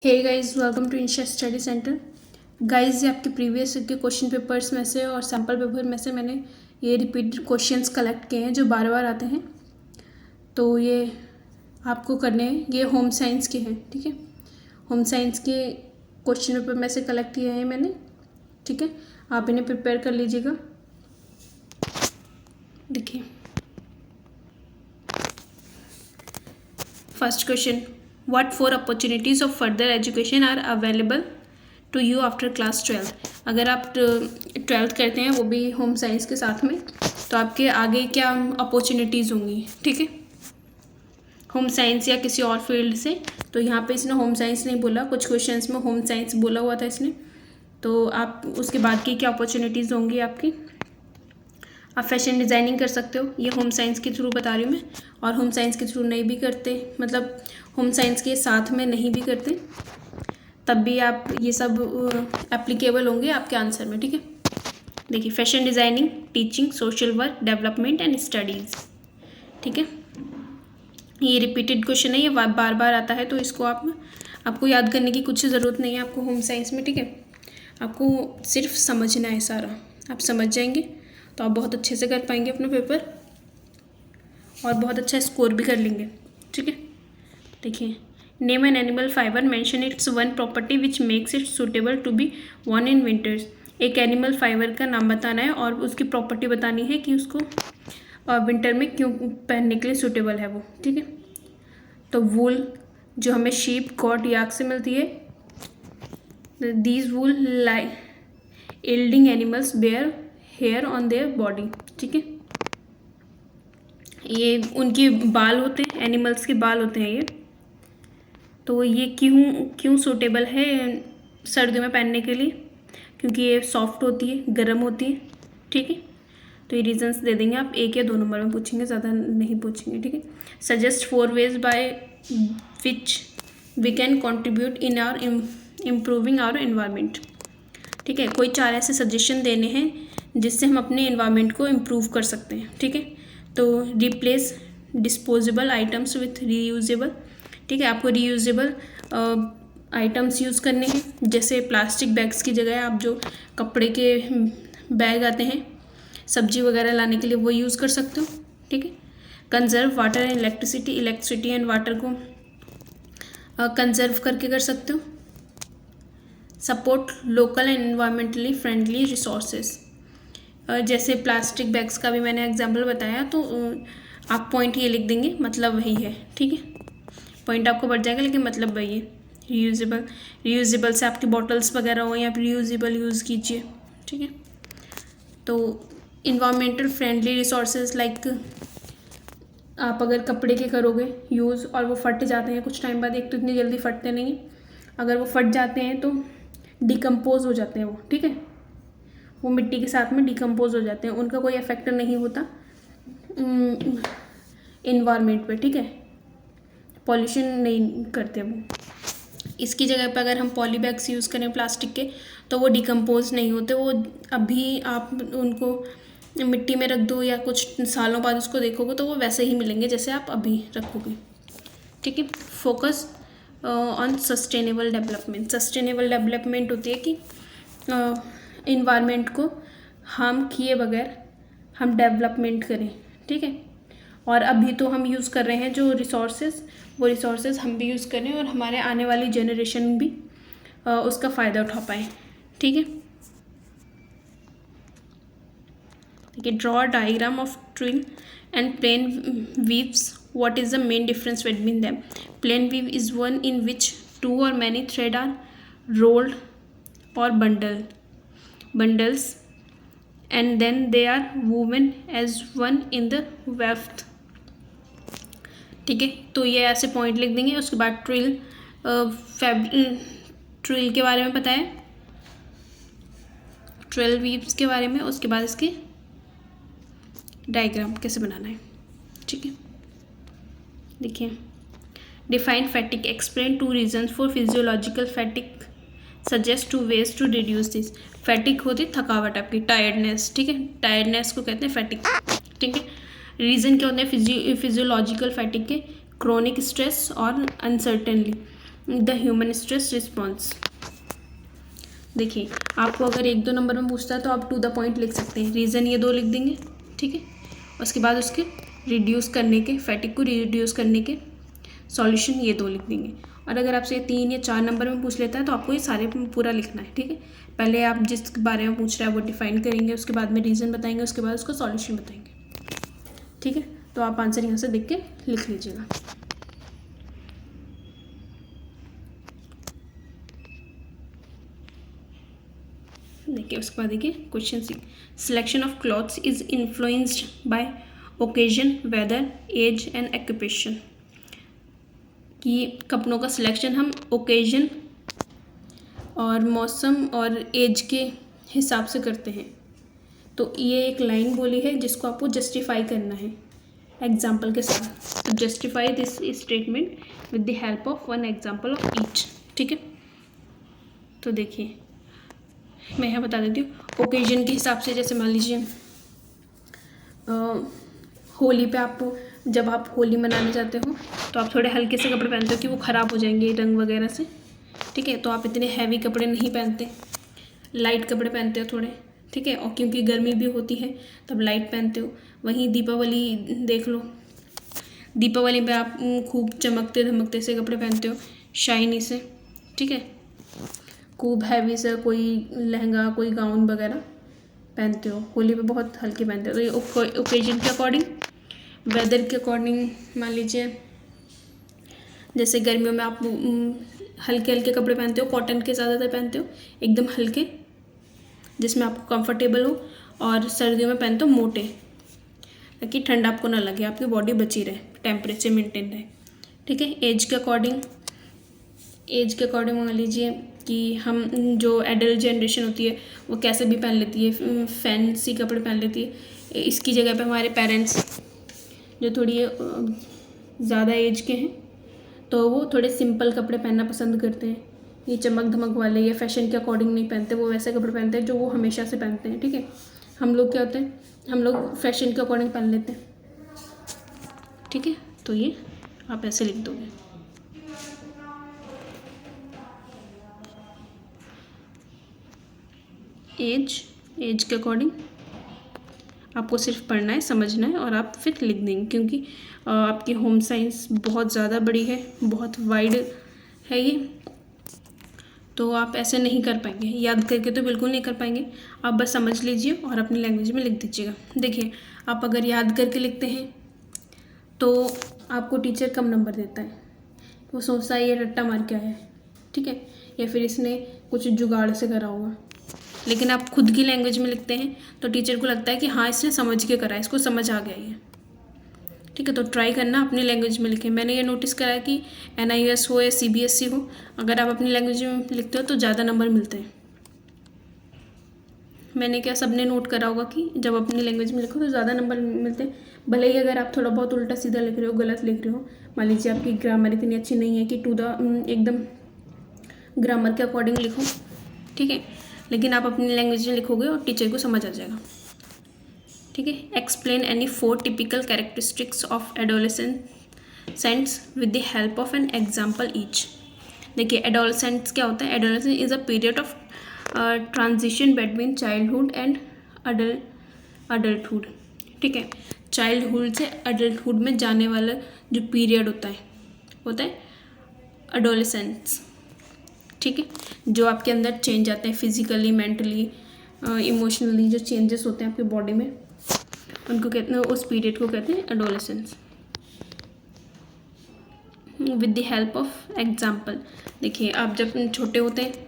Hey guys, welcome to Insha study centre. Guys, ये आपके previous के क्वेश्चन पेपर्स में से और सैम्पल पेपर में से मैंने ये रिपीटेड क्वेश्चंस कलेक्ट किए हैं जो बार बार आते हैं। तो ये आपको करने हैं। ये होम साइंस के हैं, ठीक है। होम साइंस के क्वेश्चन पेपर में से कलेक्ट किए हैं मैंने, ठीक है। आप इन्हें प्रिपेयर कर लीजिएगा। देखिए, first question, What 4 opportunities of further education are available to you after class 12? अगर आप 12th करते हैं वो भी होम साइंस के साथ में, तो आपके आगे क्या अपॉर्चुनिटीज़ होंगी, ठीक है, होम साइंस या किसी और फील्ड से। तो यहाँ पे इसने होम साइंस नहीं बोला, कुछ क्वेश्चंस में होम साइंस बोला हुआ था इसने। तो आप उसके बाद की क्या अपॉर्चुनिटीज़ होंगी आपकी। आप फैशन डिज़ाइनिंग कर सकते हो, ये होम साइंस के थ्रू बता रही हूँ मैं। और होम साइंस के थ्रू नहीं भी करते, मतलब होम साइंस के साथ में नहीं भी करते, तब भी आप ये सब एप्लीकेबल होंगे आपके आंसर में, ठीक है। देखिए, fashion designing, teaching, social work, development and studies, ठीक है। ये रिपीटेड क्वेश्चन है, ये बार बार आता है, तो इसको आपको याद करने की कुछ ज़रूरत नहीं है आपको होम साइंस में, ठीक है। आपको सिर्फ समझना है सारा, आप समझ जाएंगे तो आप बहुत अच्छे से कर पाएंगे अपना पेपर और बहुत अच्छा स्कोर भी कर लेंगे, ठीक है। देखिए, name an animal fibre, mention its one property which makes it suitable to be worn in winters. एक एनिमल फाइबर का नाम बताना है और उसकी प्रॉपर्टी बतानी है कि उसको विंटर में क्यों पहनने के लिए सूटेबल है वो, ठीक है। तो वूल जो हमें शीप, गॉट, याक से मिलती है। These wool yielding animals bear hair on their body, ठीक है। ये उनके बाल होते हैं, एनिमल्स के बाल होते हैं ये। तो ये क्यों सूटेबल है सर्दियों में पहनने के लिए, क्योंकि ये सॉफ्ट होती है, गर्म होती है, ठीक है। तो ये रीजंस दे देंगे आप, 1 या 2 नंबर में पूछेंगे, ज़्यादा नहीं पूछेंगे, ठीक है। Suggest 4 ways by which we can contribute in our improving our environment, ठीक है। कोई 4 ऐसे सजेशन देने हैं जिससे हम अपने एनवायरनमेंट को इम्प्रूव कर सकते हैं, ठीक है। तो replace disposable items with reusable, ठीक है। आपको रीयूजेबल आइटम्स यूज़ करने हैं, जैसे प्लास्टिक बैग्स की जगह आप जो कपड़े के बैग आते हैं सब्जी वगैरह लाने के लिए, वो यूज़ कर सकते हो, ठीक है। Conserve water and electricity and water को कंजर्व करके कर सकते हो। Support local and environmentally friendly resources, जैसे प्लास्टिक बैग्स का भी मैंने एग्जांपल बताया, तो आप पॉइंट ये लिख देंगे, मतलब वही है, ठीक है। पॉइंट आपको बढ़ जाएगा लेकिन मतलब वही है। रीयूजेबल से आपकी बॉटल्स वगैरह हो, या फिर रीयूजेबल यूज़ कीजिए, ठीक है। तो इन्वायरमेंटल फ्रेंडली रिसोर्सेज लाइक, आप अगर कपड़े के करोगे यूज़ और वो फट जाते हैं कुछ टाइम बाद, एक तो इतनी जल्दी फटते नहीं हैं, अगर वो फट जाते हैं तो डिकम्पोज हो जाते हैं वो, ठीक है। वो मिट्टी के साथ में डिकम्पोज हो जाते हैं, उनका कोई इफेक्ट नहीं होता इन्वायरमेंट पे, ठीक है। पॉल्यूशन नहीं करते वो। इसकी जगह पर अगर हम पॉली बैग्स यूज़ करें प्लास्टिक के, तो वो डिकम्पोज नहीं होते, वो अभी आप उनको मिट्टी में रख दो या कुछ सालों बाद उसको देखोगे तो वो वैसे ही मिलेंगे जैसे आप अभी रखोगे, ठीक है। Focus on sustainable development. Sustainable development होती है कि इन्वायरमेंट को हार्म किए बगैर हम डेवलपमेंट करें, ठीक है। और अभी तो हम यूज़ कर रहे हैं जो रिसोर्सेज, वो रिसोर्सेज हम भी यूज़ करें और हमारे आने वाली जनरेशन भी उसका फ़ायदा उठा पाए, ठीक है। देखिए, draw diagram of twin and plain weaves, what is the main difference between them. Plain weave is one in which 2 or many thread are rolled or bundles and then they are woven as one in the weft, ठीक है। तो ये ऐसे point लिख देंगे। उसके बाद ट्रिल के बारे में पता है, 12 वीव्स के बारे में, उसके बाद इसके डायग्राम कैसे बनाना है, ठीक है। देखिए, define fatigue, explain 2 reasons for physiological fatigue, suggest 2 ways to reduce this. Fatigue होती है थकावट आपकी, टायर्डनेस, ठीक है। टायर्डनेस को कहते हैं फैटिक, ठीक है। रीज़न क्या होते हैं फिजियोलॉजिकल फैटिक के, क्रोनिक स्ट्रेस और द ह्यूमन स्ट्रेस रिस्पॉन्स। देखिए, आपको अगर 1-2 नंबर में पूछता है तो आप टू द पॉइंट लिख सकते हैं। रीज़न ये 2 लिख देंगे, ठीक है। उसके बाद उसके रिड्यूस करने के, फैटिक को रिड्यूस करने के सॉल्यूशन ये 2 लिख देंगे। और अगर आपसे 3 या 4 नंबर में पूछ लेता है तो आपको ये सारे पूरा लिखना है, ठीक है। पहले आप जिस बारे में पूछ रहे हैं वो डिफाइन करेंगे, उसके बाद में रीज़न बताएंगे, उसके बाद उसका सॉल्यूशन बताएंगे, ठीक है। तो आप आंसर यहाँ से देख के लिख लीजिएगा। देखिए, उसके बाद देखिए question C, selection of clothes is influenced by occasion, weather, age and occupation. कि कपड़ों का सिलेक्शन हम ओकेजन और मौसम और एज के हिसाब से करते हैं। तो ये एक लाइन बोली है जिसको आपको जस्टिफाई करना है एग्जाम्पल के साथ। तो justify this statement with the help of one example of each, ठीक है। तो देखिए, मैं यहाँ बता देती हूँ। ओकेजन के हिसाब से, जैसे मान लीजिए होली पे आप, जब आप होली मनाने जाते हो तो आप थोड़े हल्के से कपड़े पहनते हो कि वो ख़राब हो जाएंगे रंग वगैरह से, ठीक है। तो आप इतने हैवी कपड़े नहीं पहनते, लाइट कपड़े पहनते हो थोड़े, ठीक है। और क्योंकि गर्मी भी होती है तब लाइट पहनते हो। वहीं दीपावली देख लो, दीपावली पे आप खूब चमकते धमकते से कपड़े पहनते हो, शाइनी से, ठीक है। खूब हैवी से कोई लहंगा, कोई गाउन वगैरह पहनते हो। होली पे बहुत हल्के पहनते हो। तो ये ओकेजन के अकॉर्डिंग, वेदर के अकॉर्डिंग, मान लीजिए जैसे गर्मियों में आप हल्के हल्के कपड़े पहनते हो, कॉटन के ज़्यादातर पहनते हो, एकदम हल्के जिसमें आपको कंफर्टेबल हो। और सर्दियों में पहनते हो मोटे, ताकि ठंड आपको ना लगे, आपकी बॉडी बची रहे, टेम्परेचर मेंटेन रहे, ठीक है। एज के अकॉर्डिंग मान लीजिए कि हम जो एडल्ट जनरेशन होती है वो कैसे भी पहन लेती है, फैंसी कपड़े पहन लेती है। इसकी जगह पे हमारे पेरेंट्स जो थोड़ी ज़्यादा एज के हैं तो वो थोड़े सिंपल कपड़े पहनना पसंद करते हैं। ये चमक धमक वाले या फैशन के अकॉर्डिंग नहीं पहनते, वो वैसे कपड़े पहनते हैं जो वो हमेशा से पहनते हैं, ठीक है। हम लोग क्या होते हैं, हम लोग फैशन के अकॉर्डिंग पहन लेते हैं, ठीक है। तो ये आप ऐसे लिख दोगे। एज के अकॉर्डिंग आपको सिर्फ पढ़ना है, समझना है और आप फिर लिख देंगे। क्योंकि आपकी होम साइंस बहुत ज़्यादा बड़ी है, बहुत वाइड है ये, तो आप ऐसे नहीं कर पाएंगे, याद करके तो बिल्कुल नहीं कर पाएंगे। आप बस समझ लीजिए और अपनी लैंग्वेज में लिख दीजिएगा। देखिए, आप अगर याद करके लिखते हैं तो आपको टीचर कम नंबर देता है, वो सोचता है ये रट्टा मार के आया है, ठीक है, या फिर इसने कुछ जुगाड़ से करा होगा। लेकिन आप खुद की लैंग्वेज में लिखते हैं तो टीचर को लगता है कि हाँ इसने समझ के करा है, इसको समझ आ गया ये, ठीक है। तो ट्राई करना अपनी लैंग्वेज में लिखें। मैंने ये नोटिस करा है कि NIOS हो या CBSE हो, अगर आप अपनी लैंग्वेज में लिखते हो तो ज़्यादा नंबर मिलते हैं। मैंने क्या, सबने नोट करा होगा कि जब अपनी लैंग्वेज में लिखो तो ज़्यादा नंबर मिलते हैं। भले ही अगर आप थोड़ा बहुत उल्टा सीधा लिख रहे हो, गलत लिख रहे हो, मान लीजिए आपकी ग्रामर इतनी अच्छी नहीं है कि एकदम ग्रामर के अकॉर्डिंग लिखो, ठीक है, लेकिन आप अपनी लैंग्वेज में लिखोगे और टीचर को समझ आ जाएगा, ठीक है। Explain any 4 typical characteristics of adolescents with the help of an example each. देखिए, एडोलेसेंट्स क्या होता है? Adolescence is a period of transition between childhood and adulthood, ठीक है। चाइल्डहुड से अडल्टहुड में जाने वाला जो पीरियड होता है एडोलेसेंस, ठीक है। जो आपके अंदर चेंज आते हैं फिजिकली, मेंटली, इमोशनली, जो चेंजेस होते हैं आपके बॉडी में, उनको कहते हैं, उस पीरियड को कहते हैं adolescence. With the help of example, देखिए आप जब छोटे होते हैं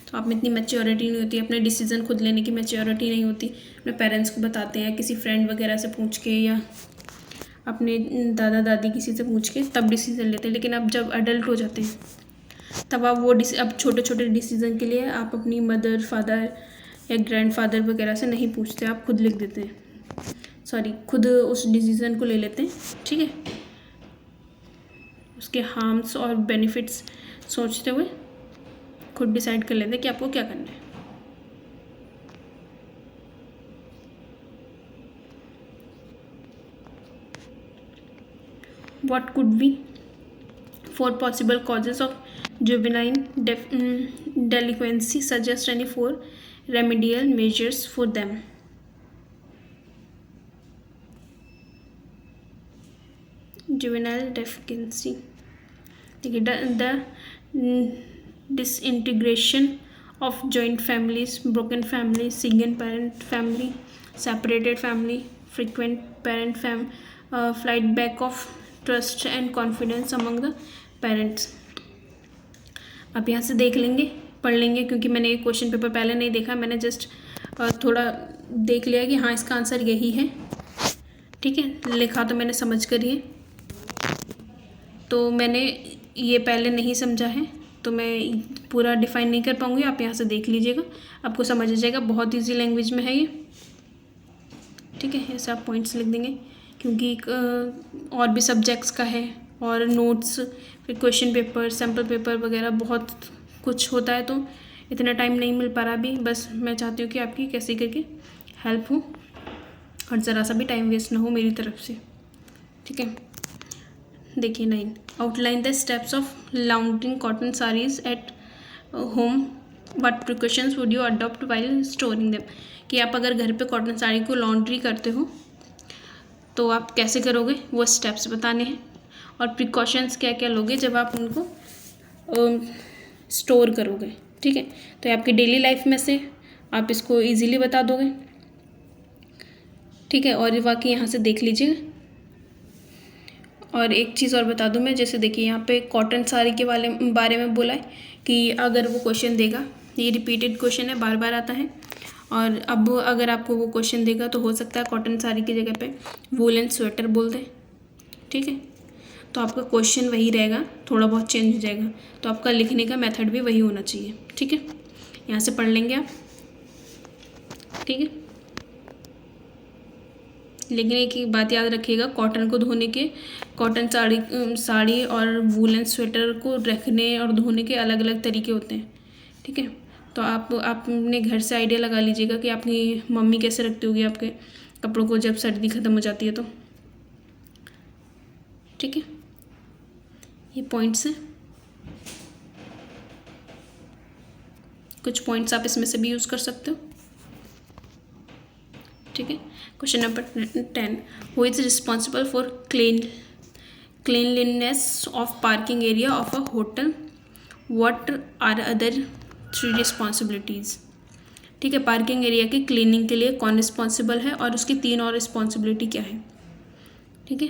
तो आप में इतनी मैच्योरिटी नहीं होती, अपने डिसीज़न खुद लेने की मैच्योरिटी नहीं होती, अपने पेरेंट्स को बताते हैं, किसी फ्रेंड वगैरह से पूछ के या अपने दादा दादी किसी से पूछ के तब डिसीज़न लेते हैं। लेकिन अब जब अडल्ट हो जाते हैं तब आप अब छोटे छोटे डिसीज़न के लिए आप अपनी मदर, फादर या ग्रैंडफादर वगैरह से नहीं पूछते, आप खुद लिख देते हैं, खुद उस डिसीज़न को ले लेते हैं, ठीक है। उसके हार्म्स और बेनिफिट्स सोचते हुए खुद डिसाइड कर लेते हैं कि आपको क्या करना है। What could be 4 possible causes of जुवेनाइन delinquency, suggest any 4 remedial measures for them. Juvenile delinquency, ठीक है, the disintegration of joint families, broken family, single parent family, separated family, frequent parent flight back of trust and confidence among the parents. आप यहाँ से देख लेंगे, पढ़ लेंगे, क्योंकि मैंने ये क्वेश्चन पेपर पहले नहीं देखा, मैंने जस्ट थोड़ा देख लिया कि हाँ इसका आंसर यही है, ठीक है। लिखा तो मैंने समझ कर ही है, तो मैंने ये पहले नहीं समझा है तो मैं पूरा डिफाइन नहीं कर पाऊँगी। आप यहाँ से देख लीजिएगा, आपको समझ आ जाएगा, बहुत ईजी लैंग्वेज में है ये, ठीक है। ऐसे आप पॉइंट्स लिख देंगे, क्योंकि और भी सब्जेक्ट्स का है और नोट्स, फिर क्वेश्चन पेपर, सैम्पल पेपर वगैरह बहुत कुछ होता है, तो इतना टाइम नहीं मिल पा रहा अभी। बस मैं चाहती हूँ कि आपकी कैसे करके हेल्प हो और ज़रा सा भी टाइम वेस्ट ना हो मेरी तरफ से, ठीक है। देखिए 9, outline the steps of laundering cotton saris at home, what precautions would you adopt while storing them, कि आप अगर घर पे कॉटन साड़ी को लॉन्ड्री करते हो तो आप कैसे करोगे, वो स्टेप्स बताने हैं, और प्रिकॉशंस क्या क्या लोगे जब आप उनको स्टोर करोगे, ठीक है। तो आपकी डेली लाइफ में से आप इसको इजीली बता दोगे, ठीक है। और बाकी यहाँ से देख लीजिए, और एक चीज़ और बता दूँ मैं, जैसे देखिए यहाँ पे कॉटन साड़ी के बारे में बोला है कि अगर वो क्वेश्चन देगा, ये रिपीटेड क्वेश्चन है, बार बार आता है, और अब अगर आपको वो क्वेश्चन देगा तो हो सकता है कॉटन साड़ी की जगह पे वूलन स्वेटर बोल दे, ठीक है। तो आपका क्वेश्चन वही रहेगा, थोड़ा बहुत चेंज हो जाएगा, तो आपका लिखने का मेथड भी वही होना चाहिए, ठीक है। यहाँ से पढ़ लेंगे आप, ठीक है। लेकिन एक ही बात याद रखिएगा, कॉटन को धोने के, कॉटन साड़ी और वूलन स्वेटर को रखने और धोने के अलग अलग तरीके होते हैं, ठीक है। तो आप अपने घर से आइडिया लगा लीजिएगा कि आपकी मम्मी कैसे रखती होगी आपके कपड़ों को जब सर्दी ख़त्म हो जाती है तो, ठीक है। ये पॉइंट्स हैं, कुछ पॉइंट्स आप इसमें से भी यूज़ कर सकते हो, ठीक है। Question number 10, who is responsible for cleanliness of parking area of a hotel, what are other 3 responsibilities, ठीक है। पार्किंग एरिया की क्लीनिंग के लिए कौन रिस्पॉन्सिबल है और उसकी 3 और रिस्पॉन्सिबिलिटी क्या है, ठीक है।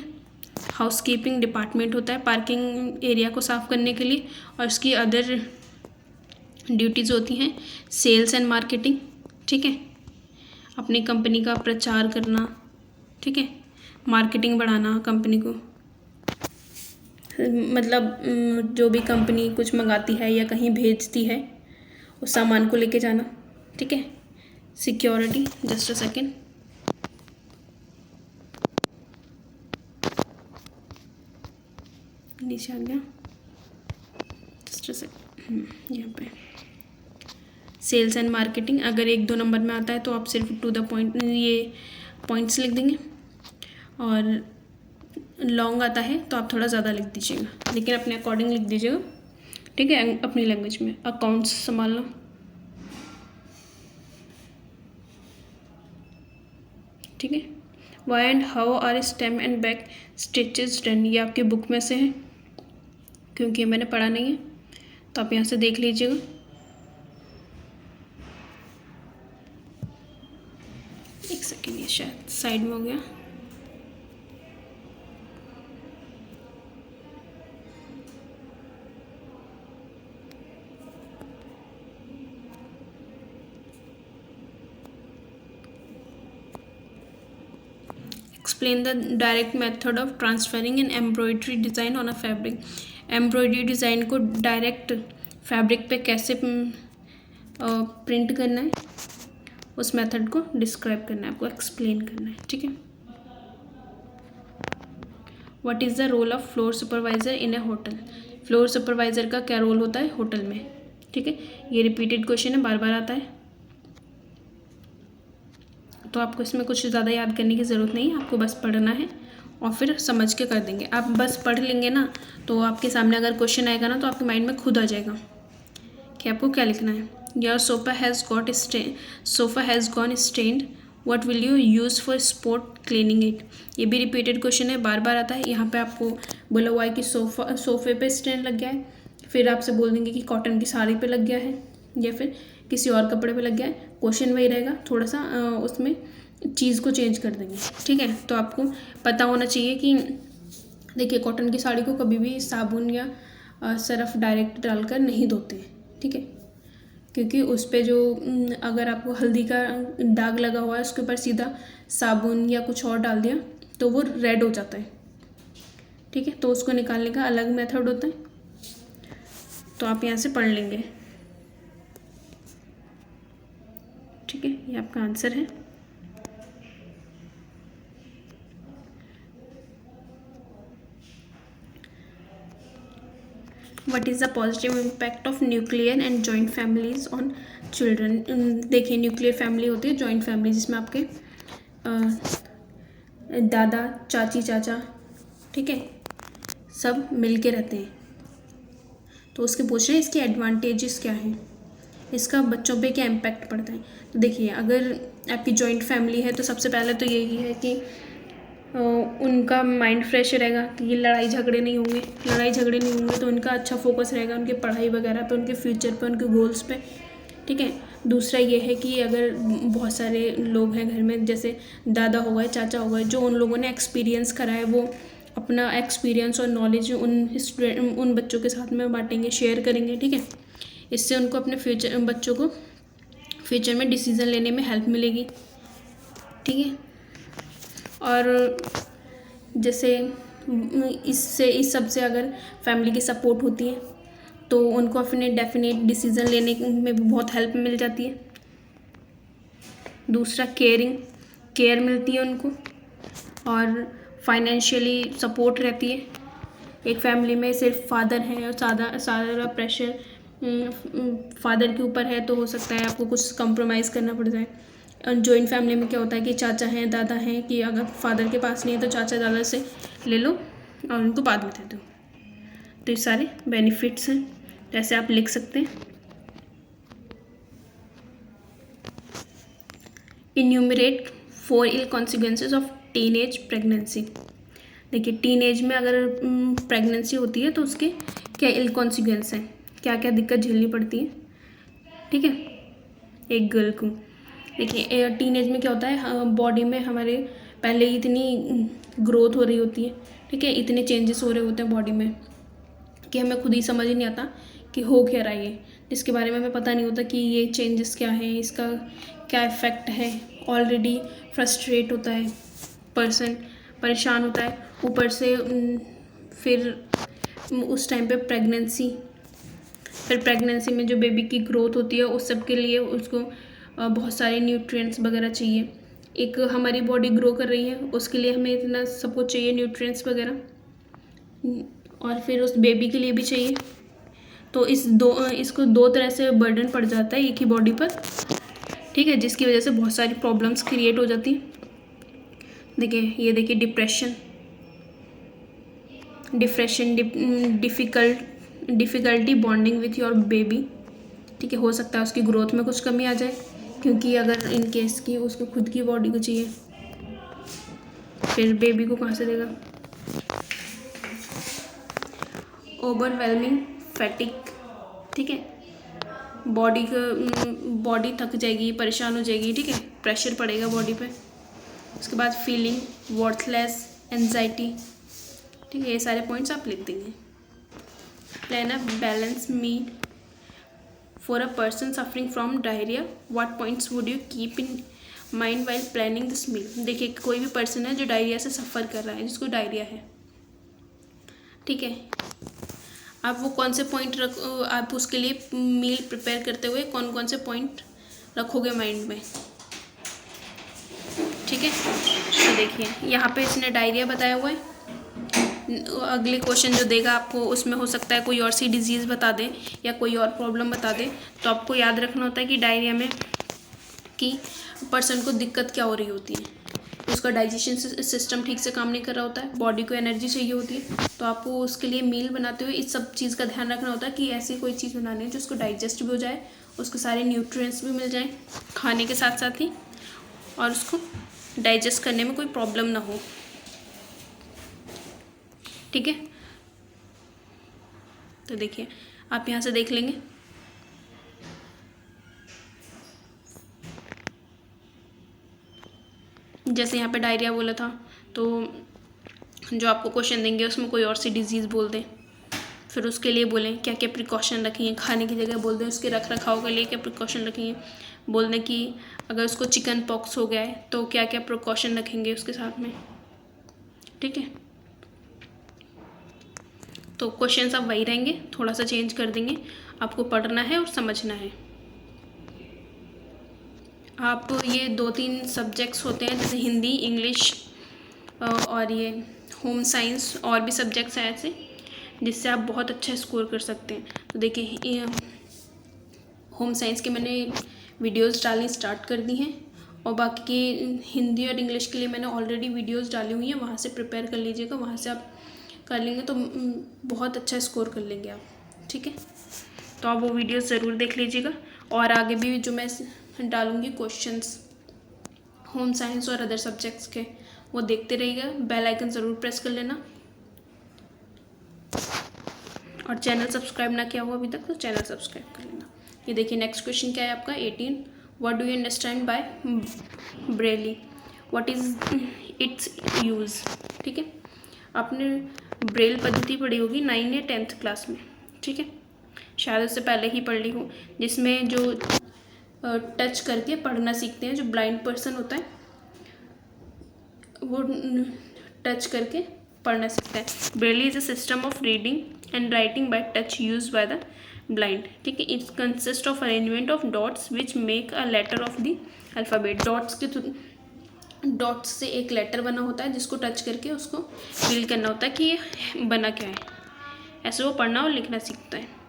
हाउसकीपिंग डिपार्टमेंट होता है पार्किंग एरिया को साफ़ करने के लिए, और उसकी अदर ड्यूटीज़ होती हैं सेल्स एंड मार्केटिंग, ठीक है, अपनी कंपनी का प्रचार करना, ठीक है, मार्केटिंग बढ़ाना कंपनी को, मतलब जो भी कंपनी कुछ मंगाती है या कहीं भेजती है उस सामान को लेके जाना, ठीक है। सिक्योरिटी, जस्ट अ सेकेंड, नीचे आ गया, जस्ट अ सेकेंड, यहाँ पे सेल्स एंड मार्केटिंग अगर 1-2 नंबर में आता है तो आप सिर्फ टू द पॉइंट ये पॉइंट्स लिख देंगे, और लॉन्ग आता है तो आप थोड़ा ज़्यादा लिख दीजिएगा, लेकिन अपने अकॉर्डिंग लिख दीजिएगा, ठीक है, अपनी लैंग्वेज में। अकाउंट्स संभालना, ठीक है। Why and how are stem and back stitches done, ये आपके बुक में से है, क्योंकि मैंने पढ़ा नहीं है, तो आप यहाँ से देख लीजिएगा। एक सेकेंड, ये शायद साइड में हो गया, explain the direct method of transferring an embroidery design on a fabric, embroidery design को डायरेक्ट फैब्रिक पे कैसे प्रिंट करना है, उस मेथड को डिस्क्राइब करना है, आपको एक्सप्लेन करना है, ठीक है। What is the role of floor supervisor in a hotel, floor supervisor का क्या रोल होता है होटल में, ठीक है। ये रिपीटेड क्वेश्चन है, बार बार आता है, तो आपको इसमें कुछ ज़्यादा याद करने की ज़रूरत नहीं है, आपको बस पढ़ना है और फिर समझ के कर देंगे। आप बस पढ़ लेंगे ना तो आपके सामने अगर क्वेश्चन आएगा ना तो आपके माइंड में खुद आ जाएगा कि आपको क्या लिखना है। Your sofa has gone stained, what will you use for spot cleaning it. ये भी रिपीटेड क्वेश्चन है, बार बार आता है। यहाँ पे आपको बोला हुआ है कि सोफ़े पे स्टेन लग गया है, फिर आपसे बोल देंगे कि कॉटन की साड़ी पे लग गया है या फिर किसी और कपड़े पे लग गया है। क्वेश्चन वही रहेगा, थोड़ा सा उसमें चीज़ को चेंज कर देंगे, ठीक है। तो आपको पता होना चाहिए कि देखिए कॉटन की साड़ी को कभी भी साबुन या सर्फ डायरेक्ट डालकर नहीं धोते हैं, ठीक है, क्योंकि उस पर जो अगर आपको हल्दी का दाग लगा हुआ है उसके ऊपर सीधा साबुन या कुछ और डाल दिया तो वो रेड हो जाता है, ठीक है। तो उसको निकालने का अलग मेथड होता है, तो आप यहाँ से पढ़ लेंगे, ठीक है। ये आपका आंसर है। What is the positive impact of nuclear and joint families on children. देखिए न्यूक्लियर फैमिली होती है, जॉइंट फैमिली जिसमें आपके दादा चाची चाचा, ठीक है, सब मिल के रहते हैं। तो उसके पूछ रहे हैं इसके एडवांटेजेस क्या हैं, इसका बच्चों पे क्या इम्पैक्ट पड़ता है। तो देखिए अगर आपकी जॉइंट फैमिली है तो सबसे पहले तो यही है कि उनका माइंड फ्रेश रहेगा कि लड़ाई झगड़े नहीं होंगे तो उनका अच्छा फोकस रहेगा उनकी पढ़ाई वगैरह पे, उनके फ्यूचर पे, उनके गोल्स पे, ठीक है। दूसरा ये है कि अगर बहुत सारे लोग हैं घर में, जैसे दादा हो गए चाचा हो गए, जो उन लोगों ने एक्सपीरियंस करा है वो अपना एक्सपीरियंस और नॉलेज उन बच्चों के साथ में बांटेंगे, शेयर करेंगे, ठीक है। इससे उनको अपने बच्चों को फ्यूचर में डिसीज़न लेने में हेल्प मिलेगी, ठीक है। और जैसे इस सब से अगर फैमिली की सपोर्ट होती है तो उनको अपने डेफिनेट डिसीज़न लेने में भी बहुत हेल्प मिल जाती है। दूसरा केयर मिलती है उनको, और फाइनेंशियली सपोर्ट रहती है। एक फैमिली में सिर्फ फादर है और सारा प्रेशर फादर के ऊपर है तो हो सकता है आपको कुछ कंप्रोमाइज़ करना पड़ जाए। जॉइंट फैमिली में क्या होता है कि चाचा हैं दादा हैं, कि अगर फादर के पास नहीं है तो चाचा दादा से ले लो और उनको बाद में दे दो। तो ये सारे बेनिफिट्स हैं, जैसे आप लिख सकते हैं। Enumerate 4 ill consequences of teenage pregnancy. देखिए टीनेज में अगर प्रेगनेंसी होती है तो उसके क्या इल कॉन्सिक्वेंस हैं, क्या क्या दिक्कत झेलनी पड़ती है, ठीक है, एक गर्ल को। देखिए टीनेज में क्या होता है, बॉडी में हमारे पहले ही इतनी ग्रोथ हो रही होती है, ठीक है, इतने चेंजेस हो रहे होते हैं बॉडी में कि हमें खुद ही समझ ही नहीं आता कि हो क्या रहा है ये, जिसके बारे में हमें पता नहीं होता कि ये चेंजेस क्या है, इसका क्या इफ़ेक्ट है। ऑलरेडी फ्रस्ट्रेट होता है पर्सन, परेशान होता है, ऊपर से फिर उस टाइम पे प्रेगनेंसी में जो बेबी की ग्रोथ होती है उस सब के लिए उसको बहुत सारे न्यूट्रिएंट्स वगैरह चाहिए। एक हमारी बॉडी ग्रो कर रही है उसके लिए हमें इतना सब कुछ चाहिए, न्यूट्रिएंट्स वगैरह, और फिर उस बेबी के लिए भी चाहिए। तो इसको दो तरह से बर्डन पड़ जाता है एक ही बॉडी पर, ठीक है, जिसकी वजह से बहुत सारी प्रॉब्लम्स क्रिएट हो जाती हैं। देखिए depression, difficulty bonding with your baby, ठीक है, हो सकता है उसकी ग्रोथ में कुछ कमी आ जाए क्योंकि अगर इन केस की उसको खुद की बॉडी को चाहिए, फिर बेबी को कहाँ से देगा। ओवरवेलमिंग फैटिक, ठीक है, बॉडी थक जाएगी, परेशान हो जाएगी, ठीक है, प्रेशर पड़ेगा बॉडी पे। उसके बाद फीलिंग वर्थलेस, एंजाइटी, ठीक है, ये सारे पॉइंट्स आप लिख देंगे। Plan a balance meal for a person suffering from diarrhoea, what points would you keep in mind while planning this meal. देखिए कोई भी पर्सन है जो डायरिया से सफ़र कर रहा है, जिसको डायरिया है, ठीक है, आप वो कौन से पॉइंट आप उसके लिए मील प्रिपेयर करते हुए कौन कौन से पॉइंट रखोगे माइंड में, ठीक है। तो देखिए यहाँ पे इसने डायरिया बताया हुआ है, अगले क्वेश्चन जो देगा आपको उसमें हो सकता है कोई और सी डिजीज़ बता दे या कोई और प्रॉब्लम बता दे, तो आपको याद रखना होता है कि डायरिया में कि पर्सन को दिक्कत क्या हो रही होती है। उसका डाइजेशन सिस्टम ठीक से काम नहीं कर रहा होता है, बॉडी को एनर्जी चाहिए होती है, तो आपको उसके लिए मील बनाते हुए इस सब चीज़ का ध्यान रखना होता है कि ऐसी कोई चीज़ बनानी है जो उसको डाइजेस्ट भी हो जाए, उसके सारे न्यूट्रिएंट्स भी मिल जाएं खाने के साथ साथ ही, और उसको डाइजेस्ट करने में कोई प्रॉब्लम ना हो। ठीक है, तो देखिए आप यहाँ से देख लेंगे। जैसे यहाँ पे डायरिया बोला था, तो जो आपको क्वेश्चन देंगे उसमें कोई और सी डिजीज़ बोल दें, फिर उसके लिए बोलें क्या क्या प्रिकॉशन रखेंगे, खाने की जगह बोल दें उसके रख रखाव के लिए क्या प्रिकॉशन रखेंगे, बोल दें कि अगर उसको चिकन पॉक्स हो गया है तो क्या क्या प्रिकॉशन रखेंगे उसके साथ में। ठीक है, तो क्वेश्चन सब वही रहेंगे, थोड़ा सा चेंज कर देंगे, आपको पढ़ना है और समझना है। आप ये 2-3 सब्जेक्ट्स होते हैं जैसे हिंदी, इंग्लिश और ये होम साइंस, और भी सब्जेक्ट्स हैं ऐसे जिससे आप बहुत अच्छा स्कोर कर सकते हैं। तो देखिए होम साइंस के मैंने वीडियोस डालनी स्टार्ट कर दी हैं, और बाकी हिंदी और इंग्लिश के लिए मैंने ऑलरेडी वीडियोस डाली हुई हैं, वहाँ से प्रिपेयर कर लीजिएगा, वहाँ से आप कर लेंगे तो बहुत अच्छा स्कोर कर लेंगे आप। ठीक है, तो आप वो वीडियोस ज़रूर देख लीजिएगा, और आगे भी जो मैं डालूँगी क्वेश्चंस होम साइंस और अदर सब्जेक्ट्स के, वो देखते रहिएगा। बेल आइकन ज़रूर प्रेस कर लेना, और चैनल सब्सक्राइब ना किया हो अभी तक तो चैनल सब्सक्राइब कर लेना। ये देखिए नेक्स्ट क्वेश्चन क्या है आपका 18, what do you understand by Braille, what is it's use. ठीक है, आपने ब्रेल पद्धति पढ़ी होगी 9 या 10th क्लास में। ठीक है, शायद उससे पहले ही पढ़ ली हो, जिसमें जो टच करके पढ़ना सीखते हैं, जो ब्लाइंड पर्सन होता है वो टच करके पढ़ना सीखता है। Braille is a system of reading and writing by touch use by the blind. ठीक है, it's consist of arrangement of dots which make a letter of the alphabet. Dots से एक लेटर बना होता है जिसको टच करके उसको फील करना होता है कि ये बना क्या है, ऐसे वो पढ़ना और लिखना सीखता है।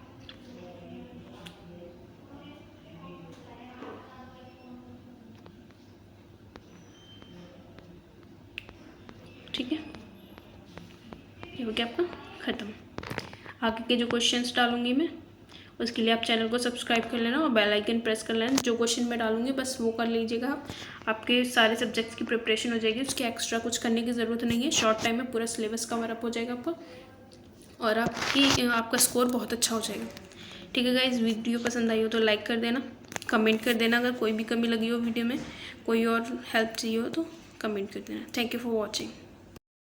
ठीक है, ये हो गया आपका ख़त्म। आगे के जो क्वेश्चंस डालूंगी मैं उसके लिए आप चैनल को सब्सक्राइब कर लेना और बेल आइकन प्रेस कर लेना। जो क्वेश्चन मैं डालूंगी बस वो कर लीजिएगा आप, आपके सारे सब्जेक्ट्स की प्रिपरेशन हो जाएगी, उसके एक्स्ट्रा कुछ करने की ज़रूरत नहीं है। शॉर्ट टाइम में पूरा सिलेबस कवर अप हो जाएगा आपका, और आपका स्कोर बहुत अच्छा हो जाएगा। ठीक है गाइस, वीडियो पसंद आई हो तो लाइक कर देना, कमेंट कर देना, अगर कोई भी कमी लगी हो वीडियो में, कोई और हेल्प चाहिए हो तो कमेंट कर देना। Thank you for watching.